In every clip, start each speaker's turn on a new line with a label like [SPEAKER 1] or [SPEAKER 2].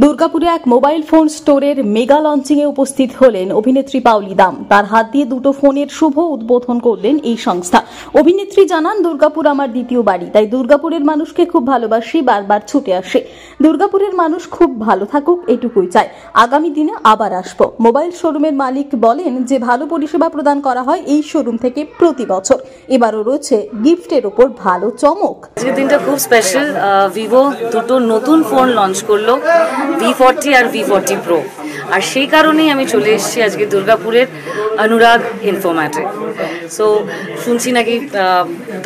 [SPEAKER 1] দুর্গাপুরে এক mobile phone স্টোরের মেগা লঞ্চিংয়ে উপস্থিত হলেন অভিনেত্রী পাওলি দাম। তার হাত দিয়ে দুটো ফোনের শুভ উদ্বোধন করলেন এই সংস্থা। অভিনেত্রী জানান, দুর্গাপুর আমার দ্বিতীয় বাড়ি, তাই দুর্গাপুরের মানুষকে খুব ভালোবাসি, বারবার ছুটে আসে। দুর্গাপুরের মানুষ খুব ভালো থাকুক, এটুকুই চাই। আগামী দিনে আবার আসবো। মোবাইল শোরুমের মালিক বলেন যে ভালো পরিষেবা প্রদান করা হয় এই শোরুম থেকে প্রতি বছর। এবারও রয়েছে গিফটের ওপর ভালো চমক।
[SPEAKER 2] আজকের দিনটা খুব স্পেশাল। ভিভো দুটো নতুন ফোন লঞ্চ করলো, V40 আর V40 Pro, আর সেই কারণেই আমি চলে এসেছি আজকে দুর্গাপুরের অনুরাগ ইনফোম্যাটে। সো শুনছি নাকি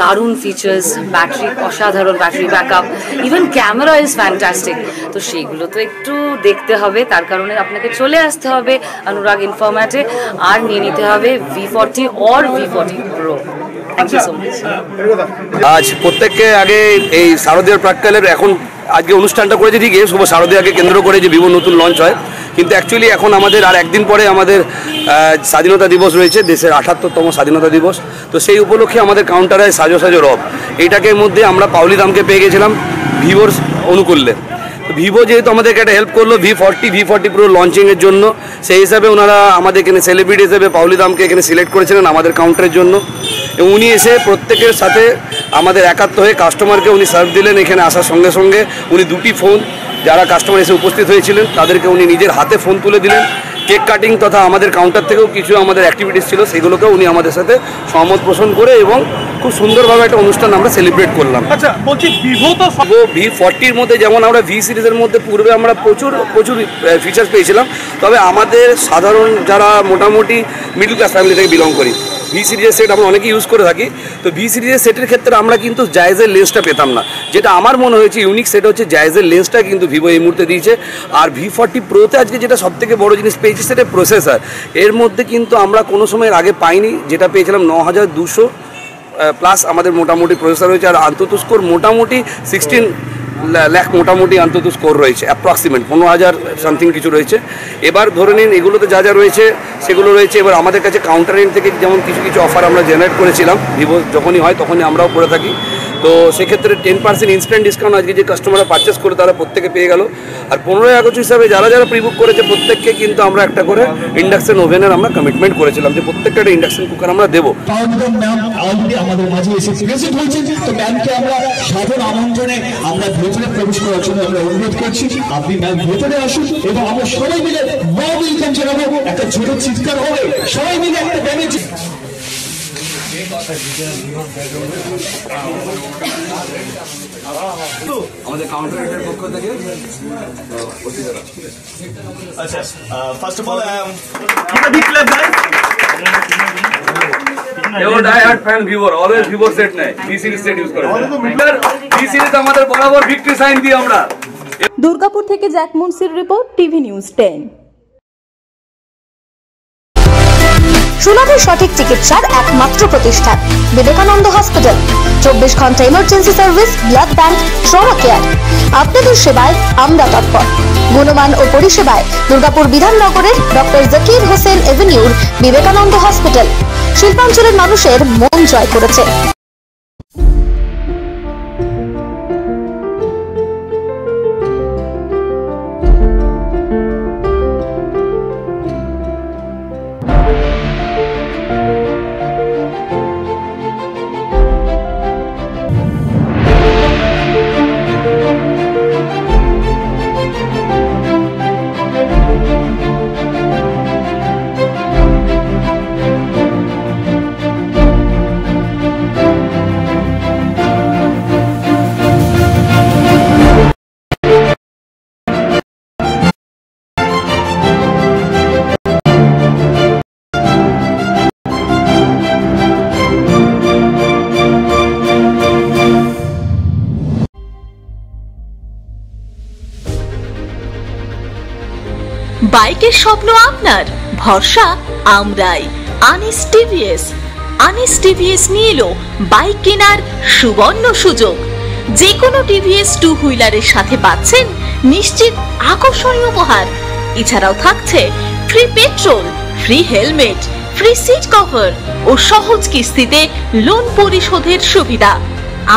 [SPEAKER 2] দারুণ ফিচার্স, ব্যাটারি অসাধারণ, battery backup, even camera is fantastic. তো সেইগুলো তো একটু দেখতে হবে, তার কারণে আপনাকে চলে আসতে হবে অনুরাগ ইনফোম্যাটে আর নিয়ে নিতে হবে V40 or V40 Pro।
[SPEAKER 3] আজ প্রত্যেককে আগে এই শারদীয়ার প্রাক্কালের এখন আজকে অনুষ্ঠানটা করেছে ঠিকই, শুভ শারদীয়াকে কেন্দ্র করে যে ভিভো নতুন লঞ্চ হয়, কিন্তু অ্যাকচুয়ালি এখন আমাদের আর একদিন পরে আমাদের স্বাধীনতা দিবস রয়েছে, দেশের ৭৮তম স্বাধীনতা দিবস। তো সেই উপলক্ষে আমাদের কাউন্টারে সাজো সাজো রব, এইটাকে মধ্যে আমরা পাওলি দামকে পেয়ে গেছিলাম ভিভোর অনুকূল্যে। ভিভো যেহেতু আমাদেরকে একটা হেল্প করলো V40 Pro লঞ্চিংয়ের জন্য, সেই হিসাবে ওনারা আমাদের এখানে সেলিব্রিটি হিসেবে পাওলি দামকে এখানে সিলেক্ট করেছিলেন আমাদের কাউন্টারের জন্য। এবং উনি এসে প্রত্যেকের সাথে আমাদের একাত্ম হয়ে কাস্টমারকে উনি সার্ভ দিলেন। এখানে আসার সঙ্গে সঙ্গে উনি দুটি ফোন, যারা কাস্টমার এসে উপস্থিত হয়েছিলেন তাদেরকে উনি নিজের হাতে ফোন তুলে দিলেন। কেক কাটিং তথা আমাদের কাউন্টার থেকেও কিছু আমাদের অ্যাক্টিভিটিস ছিল, সেগুলোকেও উনি আমাদের সাথে সহমত পোষণ করে এবং খুব সুন্দরভাবে একটা অনুষ্ঠান আমরা সেলিব্রেট করলাম।
[SPEAKER 4] আচ্ছা, বলছি ভিভো তো
[SPEAKER 3] V40-র মধ্যে যেমন আমরা V সিরিজের মধ্যে পূর্বে আমরা প্রচুর ফিচার্স পেয়েছিলাম, তবে আমাদের সাধারণ যারা মোটামুটি মিডল ক্লাস ফ্যামিলি থেকে বিলং করি, V সিরিজের সেট আমরা অনেকেই ইউজ করে থাকি। তো V সিরিজের সেটের ক্ষেত্রে আমরা কিন্তু জায়েজের লেন্সটা পেতাম না, যেটা আমার মনে হয়েছে ইউনিক সেট হচ্ছে জায়েজের লেন্সটা কিন্তু ভিভো এই মুহূর্তে দিয়েছে। আর V40 Proতে আজকে যেটা সবথেকে বড় জিনিস পেয়েছি সেটা প্রসেসর। এর মধ্যে কিন্তু আমরা কোনো সময়ের আগে পাইনি, যেটা পেয়েছিলাম 9200 প্লাস আমাদের মোটামুটি প্রসেসর রয়েছে। আর অন্তত স্কোর মোটামুটি 16 লাখ মোটামুটি অন্তত স্কোর রয়েছে, অ্যাপ্রক্সিমেট 15,000 সামথিং কিছু রয়েছে। এবার ধরে নিন এগুলোতে যা যা রয়েছে সেগুলো রয়েছে। এবার আমাদের কাছে কাউন্টার এন্ড থেকে যেমন কিছু কিছু অফার আমরা জেনারেট করেছিলাম, ভিভো যখনই হয় তখনই আমরাও করে থাকি। তো সেক্ষেত্রে 10% ইনস্ট্যান্ট ডিসকাউন্ট আজকে যে কাস্টমাররা পারচেস করে তারা প্রত্যেকে পেয়ে গেল। আর 15ই আগস্ট হিসাবে যারা যারা প্রি বুক করেছে প্রত্যেককে কিন্তু আমরা একটা করে ইন্ডাকশন ওভেনের আমরা কমিটমেন্ট করেছিলাম যে প্রত্যেকটা একটা ইন্ডাকশন কুকার আমরা দেবো।
[SPEAKER 4] আমাদের মাঝে এসে প্রেজেন্ট হয়েছে, তো ম্যামকে আমরা সাধারণ আমন্ত্রণে আমরা ভেতরে প্রবেশ করার জন্য আমরা অনুরোধ করছি। আপনি ম্যাম ভেতরে আসুন এবং আমরা সবাই মিলে ওয়েলকাম জানাবো। একটা ছোট চিৎকার হবে, সবাই মিলে একটা ব্যানার।
[SPEAKER 3] আমাদের কাউন্টারের পক্ষ থেকে
[SPEAKER 4] আচ্ছা, first of all give a big clap guys.
[SPEAKER 3] Your die-hard fan viewer always Vivo set নেয়, V series set ইউজ করে। V series আমাদের বরাবর ভিক্টরি সাইন দিই আমরা।
[SPEAKER 1] দুর্গাপুর থেকে জ্যাক মুন্সির রিপোর্ট, টিভি নিউজ 10।
[SPEAKER 5] সুলভে সঠিক চিকিৎসার একমাত্র প্রতিষ্ঠান বিবেকানন্দ হসপিটাল। 24 ঘন্টা emergency service, blood bank, trauma care. আপনাদের সেবায় আমরা তৎপর। গুণমান ও পরিষেবায় দুর্গাপুর বিধাননগরের ডক্টর জাকির হোসেন এভিনিউর বিবেকানন্দ হসপিটাল শিল্পাঞ্চলের মানুষের মন জয় করেছে।
[SPEAKER 6] বাইকের স্বপ্ন আপনার, ভরসা আমরাই। আনিস টিভিএস নিয়ে এলো বাইক কেনার সুবর্ণ সুযোগ। যে কোনো টিভিএস 2 হুইলারের সাথে পাচ্ছেন নিশ্চিত আকর্ষণীয় উপহার। এছাড়াও থাকছে free petrol, free helmet, free seat cover ও সহজ কিস্তিতে লোন পরিশোধের সুবিধা।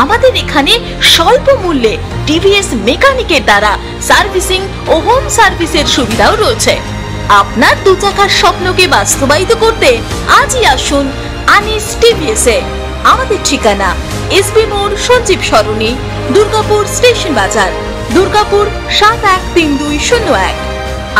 [SPEAKER 6] আমাদের এখানে স্বল্প মূল্যে টিভিএস মেকানিকের দ্বারা সার্ভিসিং ও হোম সার্ভিসের সুবিধাও রয়েছে। আপনার দু চাকার স্বপ্নকে বাস্তবায়িত করতে আজই আসুন আনিস টিভিএসে। আমাদের ঠিকানা এসবি মোড়, সঞ্জীব সরণি, দুর্গাপুর স্টেশন বাজার, দুর্গাপুর 713201।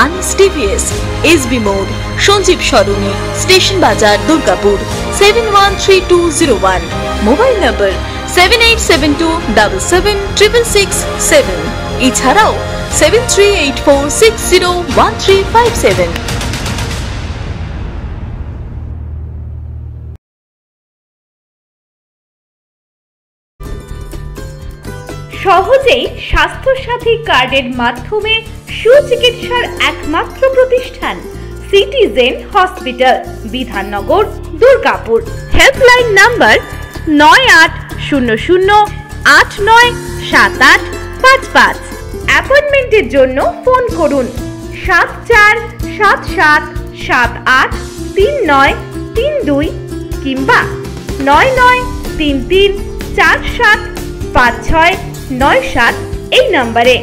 [SPEAKER 6] আনিস টিভিএস, এসবি মোড়, সঞ্জীব সরণি, স্টেশন বাজার, দুর্গাপুর 713201। মোবাইল নম্বর 7872776667। এছাড়াও 7384601357।
[SPEAKER 7] সহজেই স্বাস্থ্যসাথী কার্ডের মাধ্যমে সুচিকিৎসার একমাত্র প্রতিষ্ঠান citizen hospital, Bidhannagar, Durgapur. Helpline number 9800897855। অ্যাপয়েন্টমেন্টের জন্য ফোন করুন 7477783932 কিংবা 9933475697 এই নম্বরে।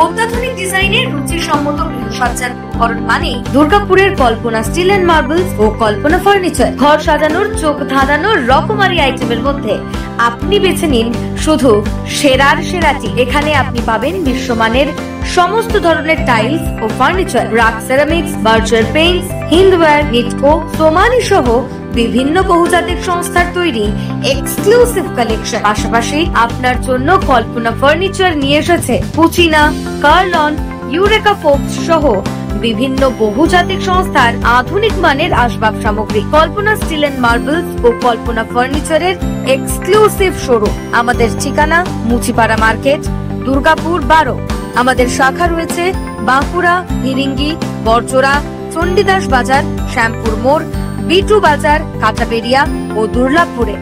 [SPEAKER 8] অত্যাধুনিক ডিজাইনের রুচিসম্মত গৃহসজ্জার উপকরণ মানে দুর্গাপুরের কল্পনা স্টিল এন্ড মার্বেলস ও কল্পনা ফার্নিচার। ঘর সাজানোর, চোখ ধাঁধানোর রকমারি আইটেমের মধ্যে আপনি বেছে নিন শুধু সেরার সেরাটি। এখানে আপনি পাবেন বিশ্বমানের সমস্ত ধরনের টাইলস ও furniture, RAK ceramics, Berger paints, Hindware, Nitco, Somany সহ বিভিন্ন বহুজাতিক সংস্থার তৈরি এক্সক্লুসিভ কালেকশন। পাশাপাশি আপনার জন্য কল্পনা ফার্নিচার নিয়ে এসেছে পুচিনা, কার্লন, ইউরেকা ফোর্বস সহ বিভিন্ন বহুজাতিক সংস্থার আধুনিক মানের আসবাব সামগ্রী। কল্পনা স্টিল এন্ড মার্বেলস ও কল্পনা ফার্নিচারের এক্সক্লুসিভ শোরুম। আমাদের ঠিকানা মুচিপাড়া মার্কেট, দুর্গাপুর 12। আমাদের শাখা রয়েছে বাঁকুড়া, ফিরিঙ্গি, বড়জোড়া, চণ্ডীদাস বাজার, শ্যামপুর মোড়, বিটু বাজার, কাঁটাবেড়িয়া ও দুর্লাভপুরে।